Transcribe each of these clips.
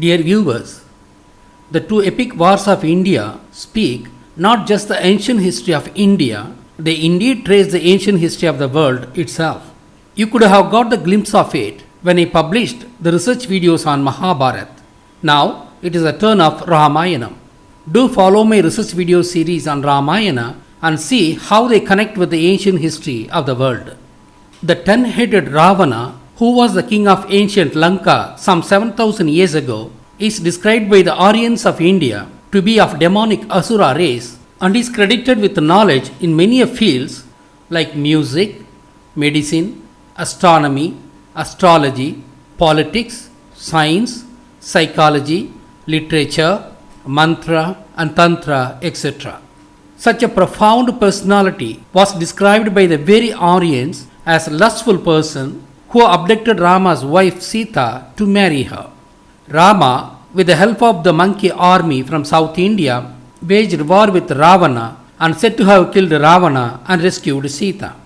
Dear viewers, the two epic wars of India speak not just the ancient history of India, they indeed trace the ancient history of the world itself. You could have got the glimpse of it when I published the research videos on Mahabharata. Now it is the turn of Ramayana. Do follow my research video series on Ramayana and see how they connect with the ancient history of the world. The 10-headed Ravana, who was the king of ancient Lanka some 7,000 years ago, is described by the Aryans of India to be of demonic Asura race and is credited with knowledge in many fields like music, medicine, astronomy, astrology, politics, science, psychology, literature, mantra and tantra, etc. Such a profound personality was described by the very Aryans as a lustful person who abducted Rama's wife Sita to marry her. Rama, with the help of the monkey army from South India, waged war with Ravana and said to have killed Ravana and rescued Sita.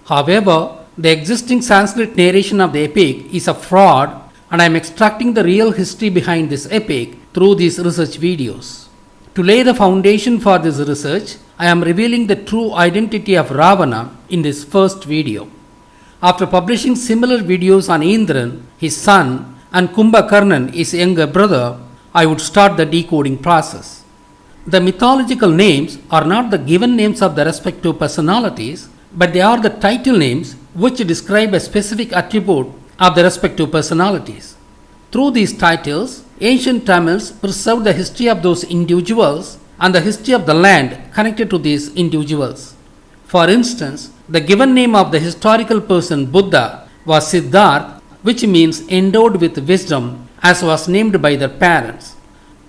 However, the existing Sanskrit narration of the epic is a fraud, and I am extracting the real history behind this epic through these research videos. To lay the foundation for this research, I am revealing the true identity of Ravana in this first video. After publishing similar videos on Indran, his son, and Kumbhakarnan, his younger brother, I would start the decoding process. The mythological names are not the given names of the respective personalities, but they are the title names which describe a specific attribute of the respective personalities. Through these titles, ancient Tamils preserved the history of those individuals and the history of the land connected to these individuals. For instance, the given name of the historical person Buddha was Siddhartha, which means endowed with wisdom, as was named by their parents.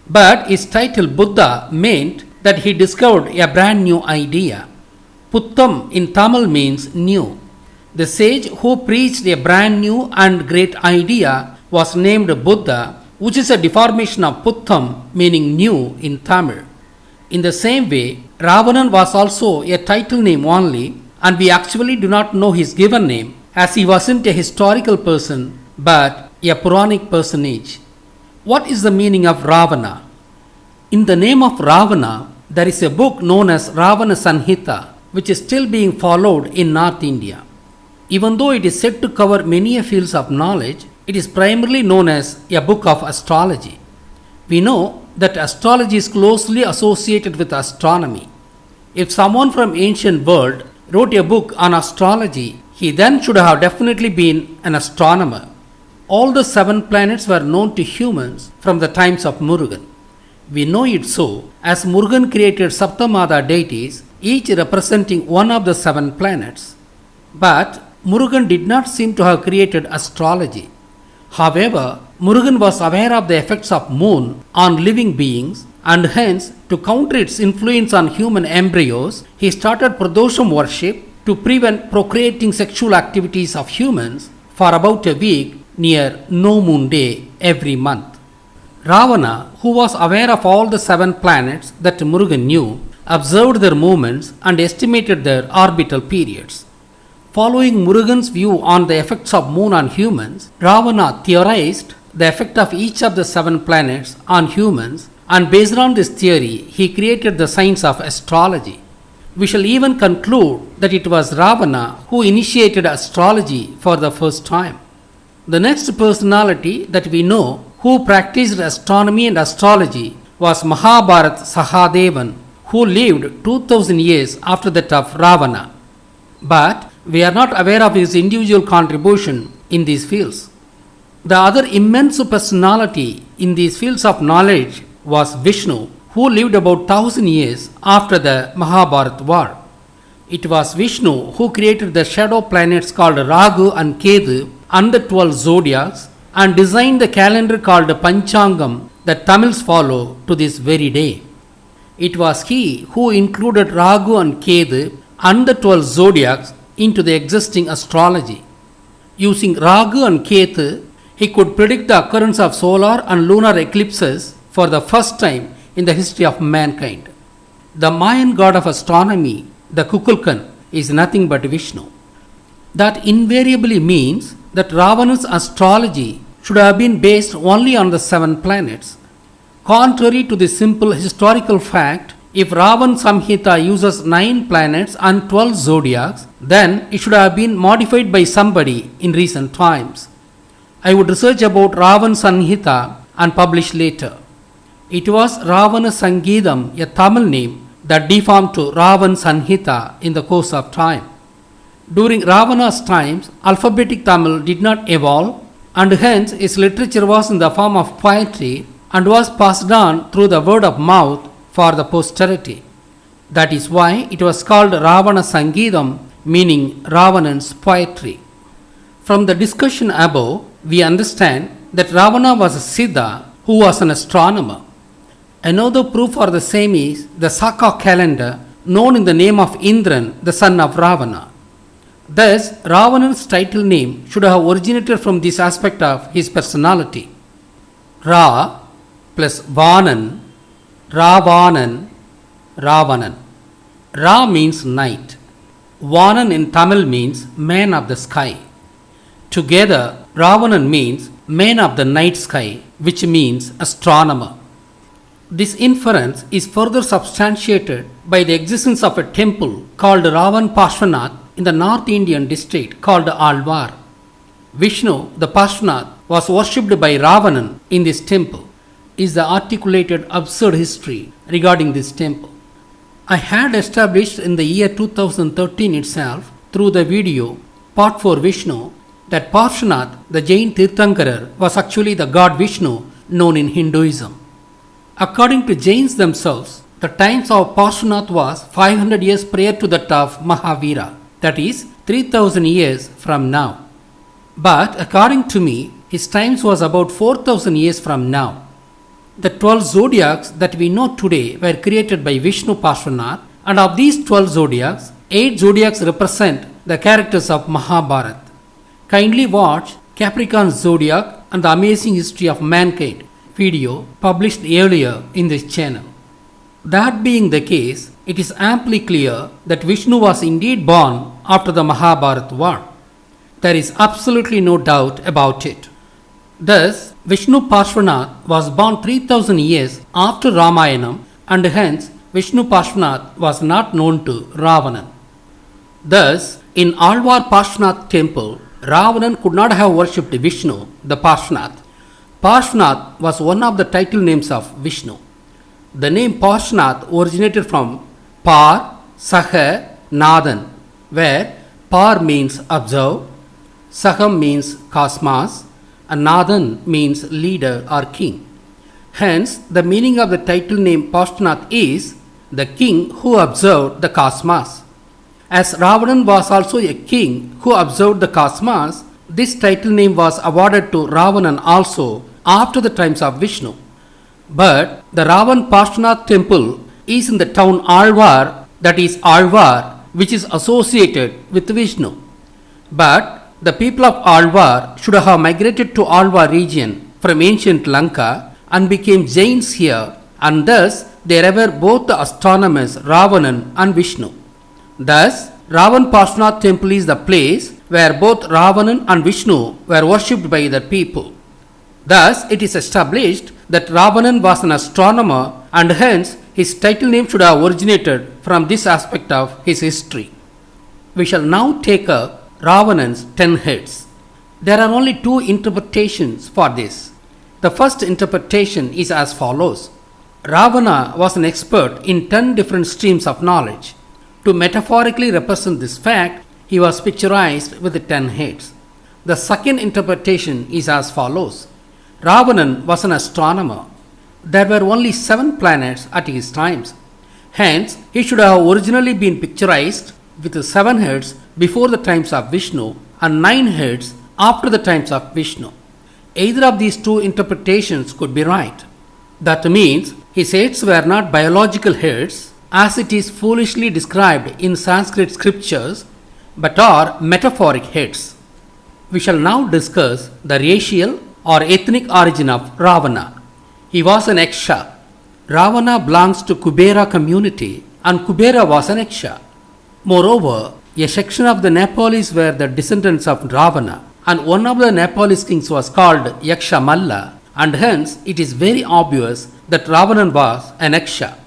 But his title Buddha meant that he discovered a brand new idea. Puttam in Tamil means new. The sage who preached a brand new and great idea was named Buddha, which is a deformation of Puttam meaning new in Tamil. In the same way, Ravanan was also a title name only, and we actually do not know his given name, as he wasn't a historical person but a Puranic personage. What is the meaning of Ravana? In the name of Ravana, there is a book known as Ravana Sanhita, which is still being followed in North India. Even though it is said to cover many fields of knowledge, it is primarily known as a book of astrology. We know that astrology is closely associated with astronomy. If someone from ancient world wrote a book on astrology, he then should have definitely been an astronomer. All the 7 planets were known to humans from the times of Murugan. We know it so as Murugan created Saptamada deities, each representing one of the 7 planets. But Murugan did not seem to have created astrology. However, Murugan was aware of the effects of moon on living beings, and hence, to counter its influence on human embryos, he started Pradosham worship to prevent procreating sexual activities of humans for about a week near no moon day every month. Ravana, who was aware of all the 7 planets that Murugan knew, observed their movements and estimated their orbital periods. Following Murugan's view on the effects of moon on humans, Ravana theorized the effect of each of the 7 planets on humans, and based on this theory, he created the science of astrology. We shall even conclude that it was Ravana who initiated astrology for the first time. The next personality that we know who practiced astronomy and astrology was Mahabharata Sahadevan, who lived 2000 years after that of Ravana. But we are not aware of his individual contribution in these fields. The other immense personality in these fields of knowledge was Vishnu, who lived about 1000 years after the Mahabharata war. It was Vishnu who created the shadow planets called Rahu and Ketu and the 12 zodiacs, and designed the calendar called Panchangam that Tamils follow to this very day. It was he who included Rahu and Ketu and the 12 zodiacs into the existing astrology. Using Rahu and Ketu, he could predict the occurrence of solar and lunar eclipses for the first time in the history of mankind. The Mayan god of astronomy, the Kukulkan, is nothing but Vishnu. That invariably means that Ravana's astrology should have been based only on the 7 planets. Contrary to the simple historical fact, if Ravan Samhita uses 9 planets and 12 zodiacs, then it should have been modified by somebody in recent times. I would research about Ravan Samhita and publish later. It was Ravana Sangeetham, a Tamil name, that deformed to Ravan Sanhita in the course of time. During Ravana's times, alphabetic Tamil did not evolve, and hence his literature was in the form of poetry and was passed on through the word of mouth for the posterity. That is why it was called Ravana Sangeetham, meaning Ravanan's poetry. From the discussion above, we understand that Ravana was a Siddha who was an astronomer. Another proof for the same is the Saka calendar, known in the name of Indran, the son of Ravana. Thus, Ravanan's title name should have originated from this aspect of his personality. Ra plus Vanan, Ravanan, Ravanan. Ra means night. Vanan in Tamil means man of the sky. Together, Ravanan means man of the night sky, which means astronomer. This inference is further substantiated by the existence of a temple called Ravan Parshvanath in the North Indian district called Alwar. Vishnu, the Parshvanath, was worshipped by Ravanan in this temple. Is the articulated absurd history regarding this temple. I had established in the year 2013 itself through the video Part 4 Vishnu that Parshvanath, the Jain Tirthankarar, was actually the god Vishnu known in Hinduism. According to Jains themselves, the times of Parshvanath was 500 years prior to that of Mahavira, that is 3000 years from now. But according to me, his times was about 4000 years from now. The 12 zodiacs that we know today were created by Vishnu Parshvanath, and of these 12 zodiacs, 8 zodiacs represent the characters of Mahabharata. Kindly watch Capricorn Zodiac and the Amazing History of Mankind video published earlier in this channel. That being the case, it is amply clear that Vishnu was indeed born after the Mahabharata war. There is absolutely no doubt about it. Thus, Vishnu Parshvanath was born 3000 years after Ramayanam, and hence Vishnu Parshvanath was not known to Ravanan. Thus, in Alwar Parshvanath temple, Ravanan could not have worshipped Vishnu, the Parshvanath. Parshvanath was one of the title names of Vishnu. The name Parshvanath originated from Par, Saha, Nathan, where Par means observe, Saham means cosmos, and Nathan means leader or king. Hence, the meaning of the title name Parshvanath is the king who observed the cosmos. As Ravanan was also a king who observed the cosmos, this title name was awarded to Ravanan also after the times of Vishnu. But the Ravan Parshvanath temple is in the town Alwar, that is Alwar, which is associated with Vishnu. But the people of Alwar should have migrated to Alwar region from ancient Lanka and became Jains here, and thus they revere both the astronomers Ravanan and Vishnu. Thus, Ravan Parshvanath temple is the place where both Ravanan and Vishnu were worshipped by the people. Thus, it is established that Ravanan was an astronomer, and hence his title name should have originated from this aspect of his history. We shall now take up Ravanan's 10 heads. There are only 2 interpretations for this. The first interpretation is as follows. Ravana was an expert in 10 different streams of knowledge. To metaphorically represent this fact, he was picturized with 10 heads. The second interpretation is as follows. Ravanan was an astronomer. There were only 7 planets at his times. Hence, he should have originally been picturized with 7 heads before the times of Vishnu and 9 heads after the times of Vishnu. Either of these 2 interpretations could be right. That means his heads were not biological heads, as it is foolishly described in Sanskrit scriptures, but are metaphoric heads. We shall now discuss the racial or ethnic origin of Ravana. He was an Yaksha. Ravana belongs to Kubera community, and Kubera was an Yaksha. Moreover, a section of the Nepalis were the descendants of Ravana, and one of the Nepalese kings was called Yaksha Malla, and hence it is very obvious that Ravanan was an Yaksha.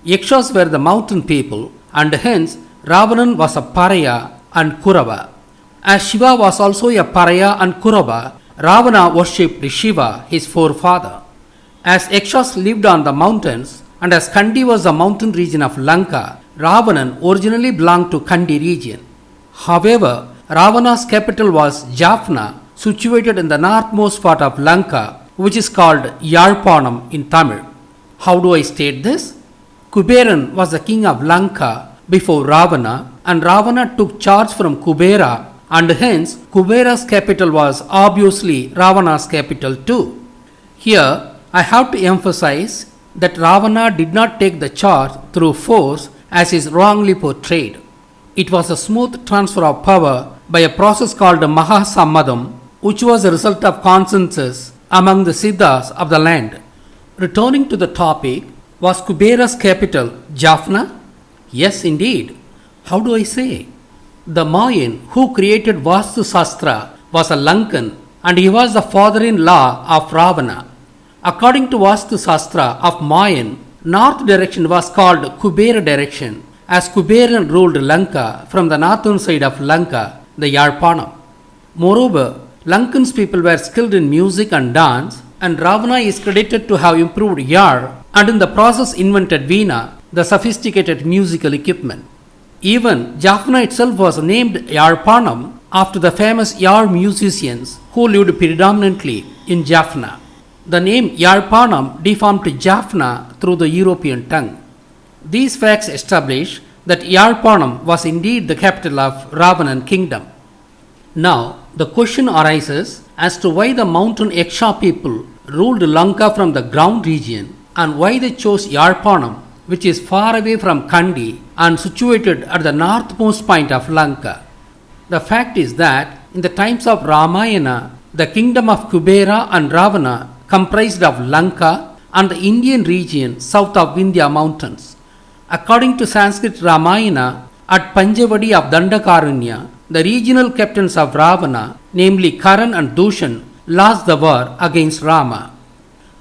Yakshas were the mountain people, and hence Ravanan was a Paraya and Kurava. As Shiva was also a Paraya and Kurava, Ravana worshipped Shiva, his forefather. As Yakshas lived on the mountains, and as Kandi was the mountain region of Lanka, Ravanan originally belonged to Kandi region. However, Ravana's capital was Jaffna, situated in the northmost part of Lanka, which is called Yalpanam in Tamil. How do I state this? Kuberan was the king of Lanka before Ravana, and Ravana took charge from Kubera, and hence Kubera's capital was obviously Ravana's capital too. Here, I have to emphasize that Ravana did not take the charge through force as is wrongly portrayed. It was a smooth transfer of power by a process called Mahasammadam, which was a result of consensus among the Siddhas of the land. Returning to the topic, was Kubera's capital Jaffna? Yes, indeed. How do I say? The Mayan who created Vastu Sastra was a Lankan, and he was the father-in-law of Ravana. According to Vastu Sastra of Mayan, north direction was called Kubera direction, as Kuberan ruled Lanka from the northern side of Lanka, the Yalpanam. Moreover, Lankan's people were skilled in music and dance, and Ravana is credited to have improved Yar and in the process invented Veena, the sophisticated musical equipment. Even Jaffna itself was named Yalpanam after the famous Yar musicians who lived predominantly in Jaffna. The name Yalpanam deformed to Jaffna through the European tongue. These facts establish that Yalpanam was indeed the capital of Ravanan kingdom. Now, the question arises as to why the mountain Yaksha people ruled Lanka from the ground region and why they chose Yalpanam, which is far away from Kandi and situated at the northmost point of Lanka. The fact is that in the times of Ramayana, the kingdom of Kubera and Ravana comprised of Lanka and the Indian region south of Vindhya mountains. According to Sanskrit Ramayana, at Panjavadi of Dandakaranya, the regional captains of Ravana, namely Karan and Dushan, lost the war against Rama.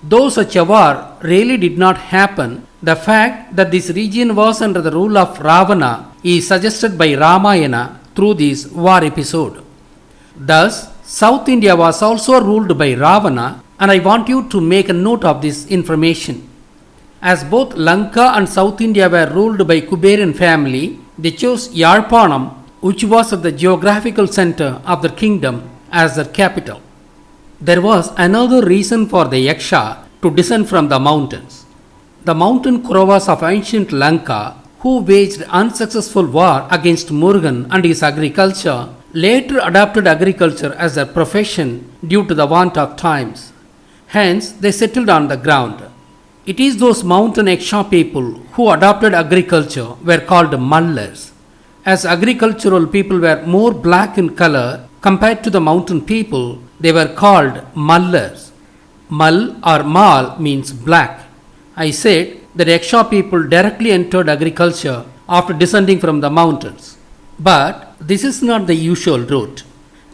Though such a war really did not happen, the fact that this region was under the rule of Ravana is suggested by Ramayana through this war episode. Thus, South India was also ruled by Ravana, and I want you to make a note of this information. As both Lanka and South India were ruled by Kuberan family, they chose Yalpanam, which was at the geographical center of the kingdom, as their capital. There was another reason for the Yaksha to descend from the mountains. The mountain Kauravas of ancient Lanka, who waged unsuccessful war against Murugan and his agriculture, later adopted agriculture as their profession due to the want of times. Hence, they settled on the ground. It is those mountain Yaksha people who adopted agriculture were called Mallars. As agricultural people were more black in color compared to the mountain people, they were called Mallars. Mal or Mal means black. I said that Yaksha people directly entered agriculture after descending from the mountains. But this is not the usual route.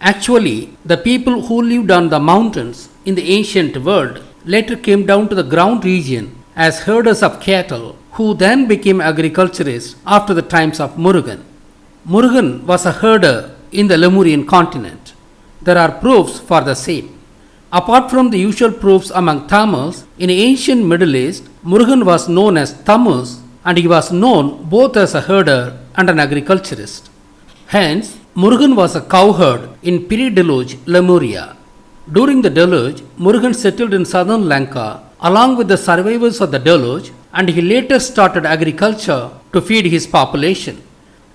Actually, the people who lived on the mountains in the ancient world later came down to the ground region as herders of cattle, who then became agriculturists after the times of Murugan. Murugan was a herder in the Lemurian continent. There are proofs for the same. Apart from the usual proofs among Tamils, in ancient Middle East, Murugan was known as Tammuz, and he was known both as a herder and an agriculturist. Hence, Murugan was a cowherd in pre-deluge Lemuria. During the deluge, Murugan settled in southern Lanka along with the survivors of the deluge, and he later started agriculture to feed his population.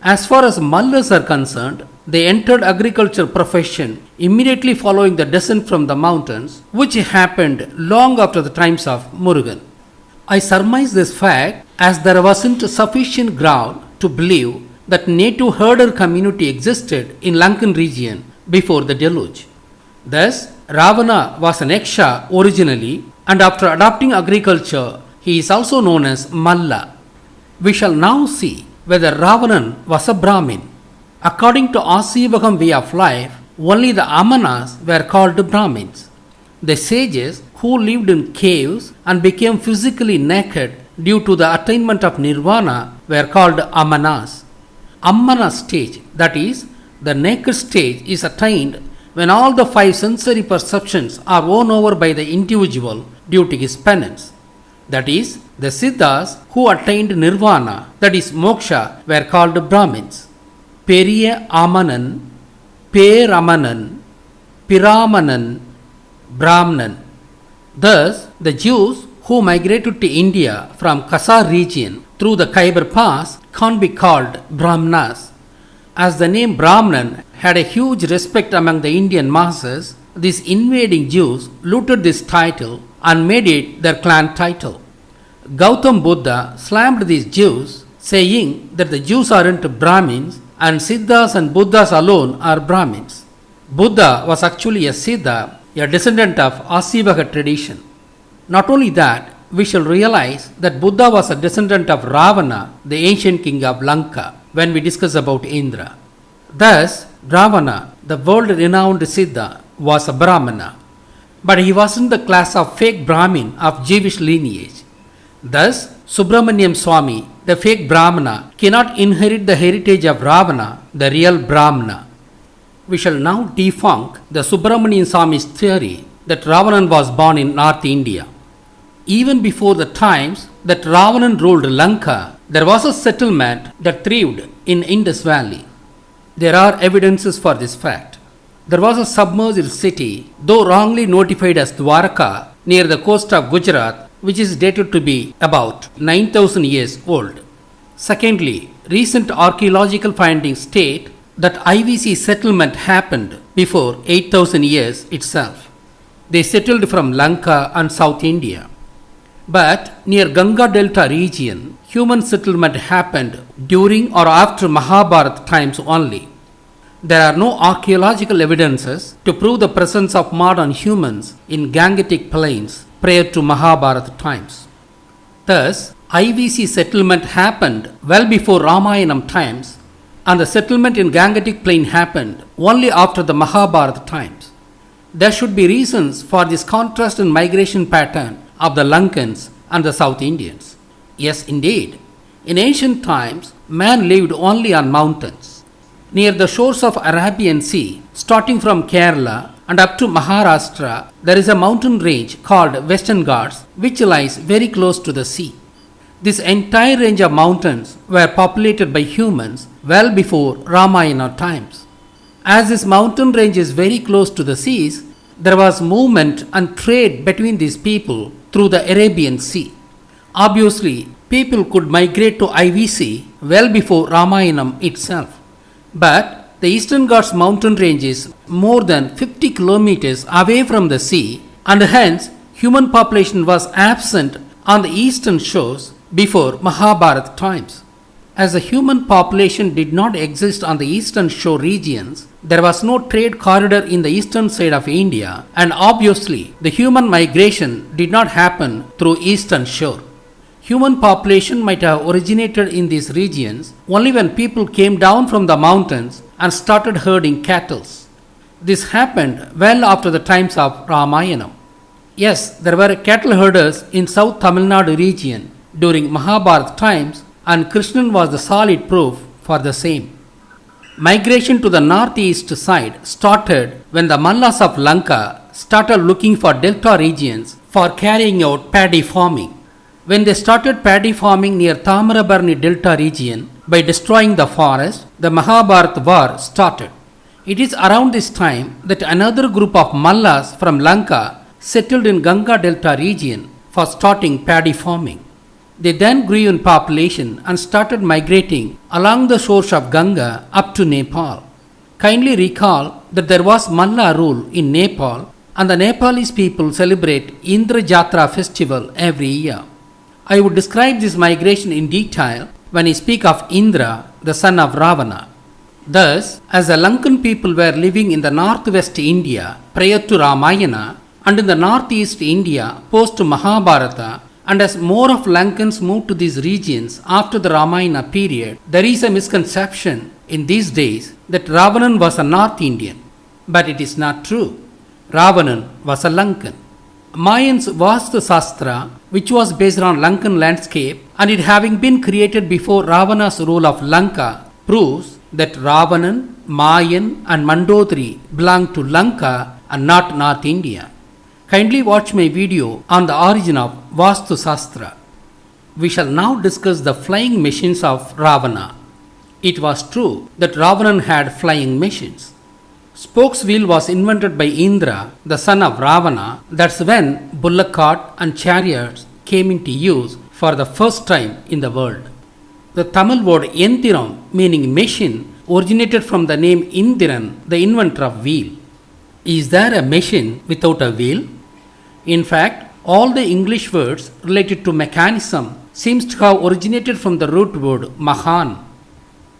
As far as Mallars are concerned, they entered agriculture profession immediately following the descent from the mountains, which happened long after the times of Murugan. I surmise this fact as there wasn't sufficient ground to believe that native herder community existed in Lankan region before the deluge. Thus, Ravana was an Yaksha originally, and after adopting agriculture, he is also known as Malla. We shall now see whether Ravanan was a Brahmin. According to Asivagam way of life, Only the Amanas were called Brahmins. The sages who lived in caves and became physically naked due to the attainment of nirvana were called Amanas. Ammana stage, that is, the naked stage, is attained when all the five sensory perceptions are won over by the individual due to his penance. That is, the Siddhas who attained nirvana, that is moksha, were called Brahmins. Periya Amanan, Peramanan, Piramanan, Brahmanan. Thus, the Jews who migrated to India from Kasar region through the Khyber Pass can't be called Brahmanas. As the name Brahman had a huge respect among the Indian masses, these invading Jews looted this title and made it their clan title. Gautam Buddha slammed these Jews, saying that the Jews aren't Brahmins and Siddhas and Buddhas alone are Brahmins. Buddha was actually a Siddha, a descendant of Asivaka tradition. Not only that, we shall realize that Buddha was a descendant of Ravana, the ancient king of Lanka, when we discuss about Indra. Thus, Ravana, the world-renowned Siddha, was a Brahmana, but he wasn't the class of fake Brahmin of Jewish lineage. Thus, Subramaniam Swami, the fake Brahmana, cannot inherit the heritage of Ravana, the real Brahmana. We shall now debunk the Subramanian Swami's theory that Ravanan was born in North India. Even before the times that Ravanan ruled Lanka, there was a settlement that thrived in Indus Valley. There are evidences for this fact. There was a submerged city, though wrongly notified as Dwarka, near the coast of Gujarat, which is dated to be about 9,000 years old. Secondly, recent archaeological findings state that IVC settlement happened before 8,000 years itself. They settled from Lanka and South India. But near Ganga Delta region, human settlement happened during or after Mahabharata times only. There are no archaeological evidences to prove the presence of modern humans in Gangetic plains prior to Mahabharata times. Thus, IVC settlement happened well before Ramayanam times, and the settlement in Gangetic plain happened only after the Mahabharata times. There should be reasons for this contrast in migration pattern of the Lankans and the South Indians. Yes, indeed. In ancient times, man lived only on mountains. Near the shores of Arabian Sea, starting from Kerala and up to Maharashtra, there is a mountain range called Western Ghats, which lies very close to the sea. This entire range of mountains were populated by humans well before Ramayana times. As this mountain range is very close to the seas, there was movement and trade between these people through the Arabian Sea. Obviously, people could migrate to IVC well before Ramayanam itself. But the Eastern Ghats mountain range is more than 50 kilometers away from the sea, and hence human population was absent on the eastern shores before Mahabharata times. As the human population did not exist on the eastern shore regions, there was no trade corridor in the eastern side of India, and obviously the human migration did not happen through eastern shore. Human population might have originated in these regions only when people came down from the mountains and started herding cattle. This happened well after the times of Ramayana. Yes, there were cattle herders in South Tamil Nadu region during Mahabharata times, and Krishnan was the solid proof for the same. Migration to the northeast side started when the Mallas of Lanka started looking for delta regions for carrying out paddy farming. When they started paddy farming near Tamarabarni Delta region by destroying the forest, the Mahabharata war started. It is around this time that another group of Mallas from Lanka settled in Ganga Delta region for starting paddy farming. They then grew in population and started migrating along the shores of Ganga up to Nepal. Kindly recall that there was Malla rule in Nepal, and the Nepalese people celebrate Indra Jatra festival every year. I would describe this migration in detail when I speak of Indra, the son of Ravana. Thus, as the Lankan people were living in the northwest India prior to Ramayana and in the northeast India post Mahabharata, and as more of Lankans moved to these regions after the Ramayana period, there is a misconception in these days that Ravanan was a North Indian. But it is not true. Ravanan was a Lankan. Mayans Vastu Sastra, which was based on Lankan landscape and it having been created before Ravana's rule of Lanka, proves that Ravanan, Mayan and Mandodari belong to Lanka and not North India. Kindly watch my video on the origin of Vastu Sastra. We shall now discuss the flying machines of Ravana. It was true that Ravanan had flying machines. Spokes wheel was invented by Indra, the son of Ravana. That's when bullock cart and chariots came into use for the first time in the world. The Tamil word Yentiram, meaning machine, originated from the name Indiran, the inventor of wheel. Is there a machine without a wheel? In fact, all the English words related to mechanism seems to have originated from the root word Mahan.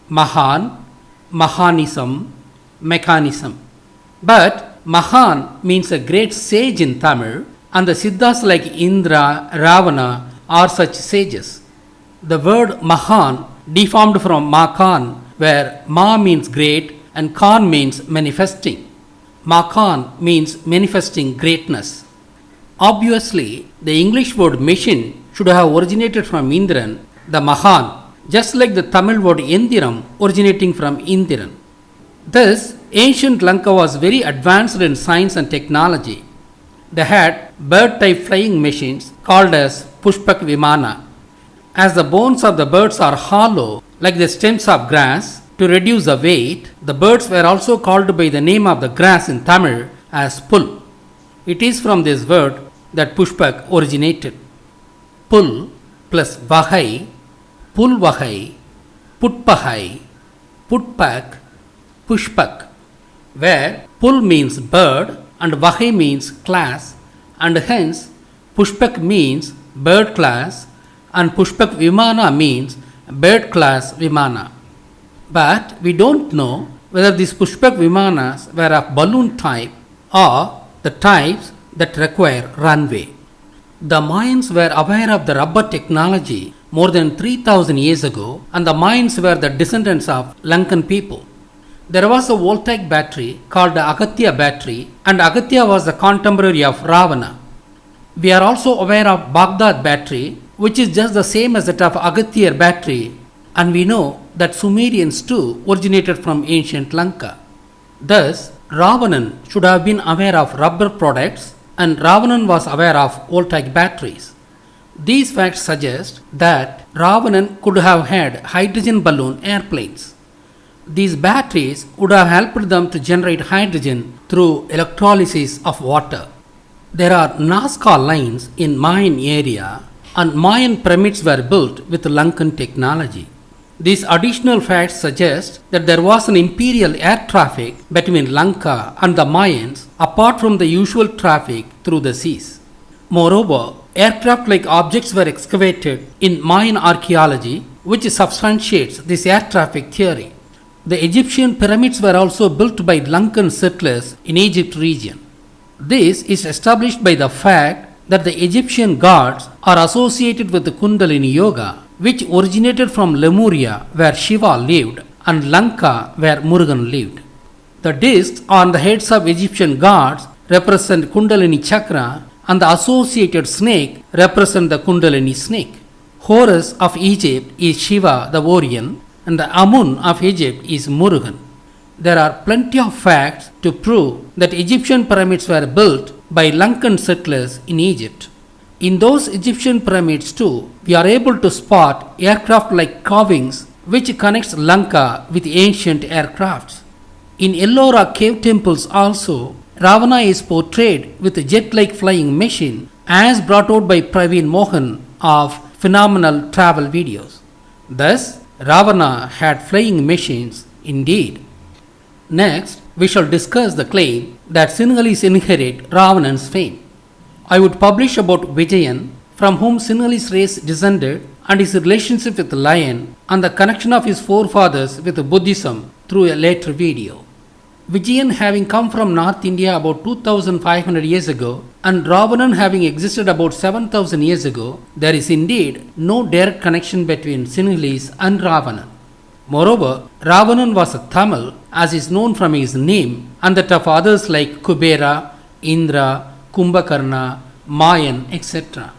Mahan, Mahanism, mechanism. But Mahan means a great sage in Tamil, and the Siddhas like Indra, Ravana are such sages. The word Mahan deformed from Makan, where Ma means great and Khan means manifesting. Makan means manifesting greatness. Obviously, the English word machine should have originated from Indran, the Mahan, just like the Tamil word Yendiram originating from Indiran. Thus, ancient Lanka was very advanced in science and technology. They had bird-type flying machines called as Pushpak Vimana. As the bones of the birds are hollow, like the stems of grass, to reduce the weight, the birds were also called by the name of the grass in Tamil as Pul. It is from this word that Pushpak originated. Pul plus Vahai, Pulvahai, Putpahai, Putpak, Pushpak, where Pul means bird and Vahai means class, and hence Pushpak means bird class and Pushpak Vimana means bird class Vimana. But we don't know whether these Pushpak Vimanas were of balloon type or the types that require runway. The Mayans were aware of the rubber technology more than 3000 years ago, and the Mayans were the descendants of Lankan people. There was a voltaic battery called the Agatya battery, and Agatya was the contemporary of Ravana. We are also aware of Baghdad battery, which is just the same as that of Agatyar battery, and we know that Sumerians too originated from ancient Lanka. Thus, Ravanan should have been aware of rubber products, and Ravanan was aware of voltaic batteries. These facts suggest that Ravanan could have had hydrogen balloon airplanes. These batteries would have helped them to generate hydrogen through electrolysis of water. There are Nazca lines in Mayan area, and Mayan pyramids were built with Lankan technology. These additional facts suggest that there was an imperial air traffic between Lanka and the Mayans apart from the usual traffic through the seas. Moreover, aircraft-like objects were excavated in Mayan archaeology, which substantiates this air traffic theory. The Egyptian pyramids were also built by Lankan settlers in Egypt region. This is established by the fact that the Egyptian gods are associated with the Kundalini Yoga, which originated from Lemuria where Shiva lived and Lanka where Murugan lived. The discs on the heads of Egyptian gods represent Kundalini Chakra, and the associated snake represent the Kundalini snake. Horus of Egypt is Shiva the Orion, and the Amun of Egypt is Murugan. There are plenty of facts to prove that Egyptian pyramids were built by Lankan settlers in Egypt. In those Egyptian pyramids too, we are able to spot aircraft-like carvings which connects Lanka with ancient aircrafts. In Ellora cave temples also, Ravana is portrayed with a jet-like flying machine as brought out by Praveen Mohan of Phenomenal Travel Videos. Thus, Ravana had flying machines indeed. Next, we shall discuss the claim that Sinhalese inherit Ravanan's fame. I would publish about Vijayan, from whom Sinhalese race descended, and his relationship with the lion, and the connection of his forefathers with Buddhism through a later video. Vijayan having come from North India about 2500 years ago, and Ravanan having existed about 7000 years ago, there is indeed no direct connection between Sinhalese and Ravana. Moreover, Ravanan was a Tamil, as is known from his name, and that of others like Kubera, Indra, Kumbhakarna, Mayan, etc.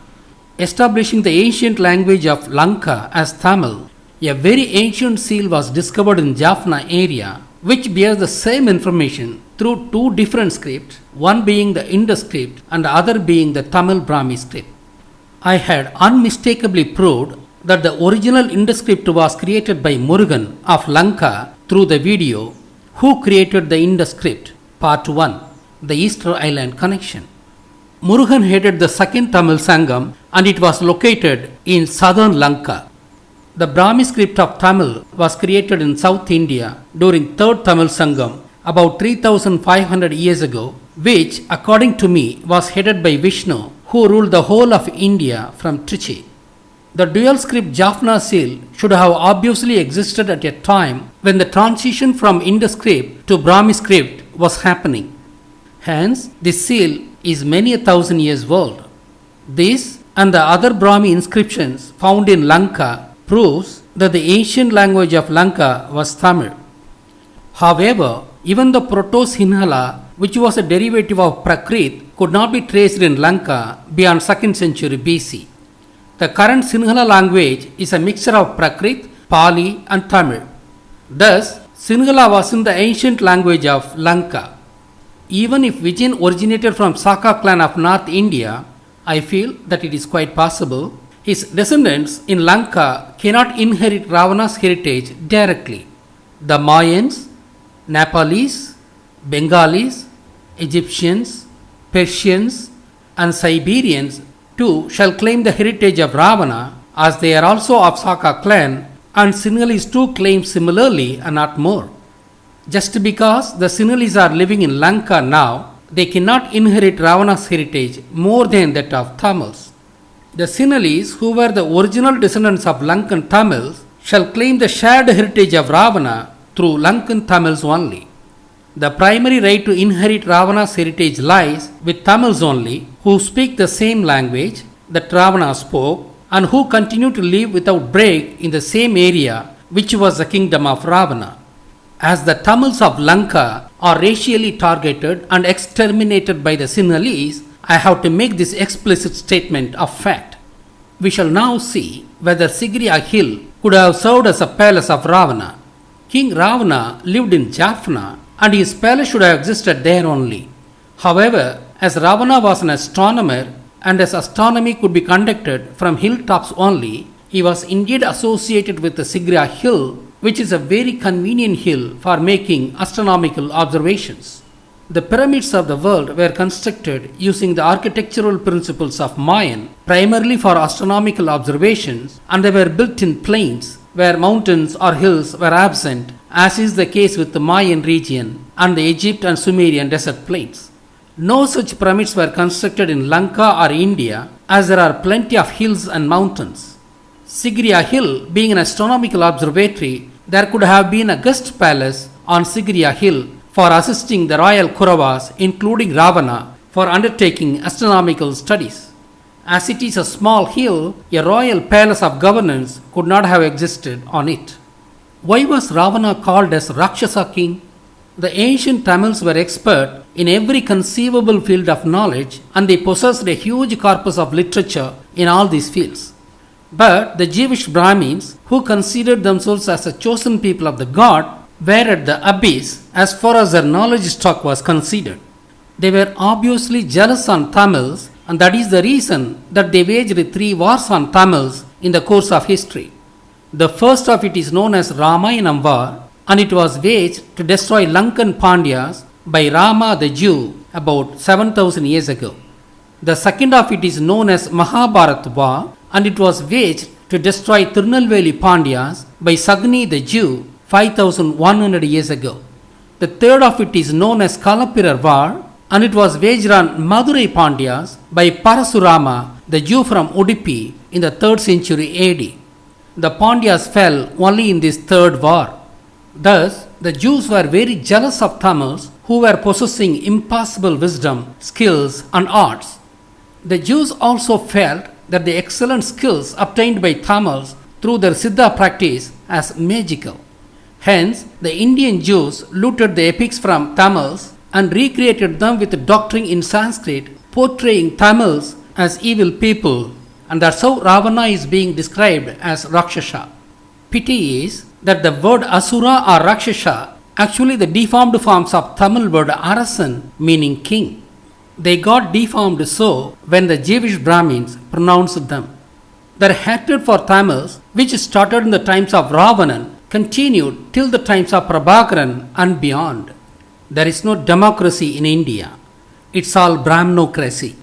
Establishing the ancient language of Lanka as Tamil, a very ancient seal was discovered in Jaffna area, which bears the same information through two different scripts, one being the Indus script and the other being the Tamil Brahmi script. I had unmistakably proved that the original Indus script was created by Murugan of Lanka through the video Who Created the Indus Script, Part 1, The Easter Island Connection. Murugan headed the second Tamil Sangam and it was located in southern Lanka. The Brahmi script of Tamil was created in South India during 3rd Tamil Sangam about 3500 years ago, which according to me was headed by Vishnu, who ruled the whole of India from Trichy. The dual script Jaffna seal should have obviously existed at a time when the transition from Indus script to Brahmi script was happening. Hence, this seal is many a thousand years old. This and the other Brahmi inscriptions found in Lanka proves that the ancient language of Lanka was Tamil. However, even the Proto-Sinhala, which was a derivative of Prakrit, could not be traced in Lanka beyond 2nd century BC. The current Sinhala language is a mixture of Prakrit, Pali and Tamil. Thus, Sinhala was in the ancient language of Lanka. Even if Vijayan originated from Saka clan of North India, I feel that it is quite possible his descendants in Lanka cannot inherit Ravana's heritage directly. The Mayans, Nepalese, Bengalis, Egyptians, Persians and Siberians too shall claim the heritage of Ravana, as they are also of Saka clan, and Sinhalese too claim similarly and not more. Just because the Sinhalese are living in Lanka now, they cannot inherit Ravana's heritage more than that of Tamils. The Sinhalese, who were the original descendants of Lankan Tamils, shall claim the shared heritage of Ravana through Lankan Tamils only. The primary right to inherit Ravana's heritage lies with Tamils only, who speak the same language that Ravana spoke and who continue to live without break in the same area which was the kingdom of Ravana. As the Tamils of Lanka are racially targeted and exterminated by the Sinhalese, I have to make this explicit statement of fact. We shall now see whether Sigiriya Hill could have served as a palace of Ravana. King Ravana lived in Jaffna and his palace should have existed there only. However, as Ravana was an astronomer and as astronomy could be conducted from hilltops only, he was indeed associated with the Sigiriya Hill, which is a very convenient hill for making astronomical observations. The pyramids of the world were constructed using the architectural principles of Mayan, primarily for astronomical observations, and they were built in plains where mountains or hills were absent, as is the case with the Mayan region and the Egypt and Sumerian desert plains. No such pyramids were constructed in Lanka or India, as there are plenty of hills and mountains. Sigiriya Hill being an astronomical observatory, there could have been a guest palace on Sigiriya Hill for assisting the royal Kauravas, including Ravana, for undertaking astronomical studies. As it is a small hill, a royal palace of governance could not have existed on it. Why was Ravana called as Rakshasa king? The ancient Tamils were expert in every conceivable field of knowledge and they possessed a huge corpus of literature in all these fields. But the Jewish Brahmins, who considered themselves as a chosen people of the god, were at the abyss as far as their knowledge stock was considered. They were obviously jealous on Tamils, and that is the reason that they waged 3 wars on Tamils in the course of history. The first of it is known as Ramayanam War, and it was waged to destroy Lankan Pandyas by Rama the Jew about 7000 years ago. The second of it is known as Mahabharat War, and it was waged to destroy Tirunelveli Pandyas by Sagni the Jew 5100 years ago. The third of it is known as Kalapirar War, and it was waged on Madurai Pandyas by Parasurama the Jew from Udupi in the 3rd century AD. The Pandyas fell only in this third war. Thus, the Jews were very jealous of Tamils who were possessing impossible wisdom, skills and arts. The Jews also felt that the excellent skills obtained by Tamils through their Siddha practice as magical. Hence, the Indian Jews looted the epics from Tamils and recreated them with doctrine in Sanskrit, portraying Tamils as evil people, and that's how Ravana is being described as Rakshasa. Pity is that the word Asura or Rakshasa actually the deformed forms of Tamil word Arasan meaning king. They got deformed so when the Jewish Brahmins pronounced them. Their hatred for Tamils, which started in the times of Ravana, continued till the times of Prabhakaran and beyond. There is no democracy in India. It's all Brahmanocracy.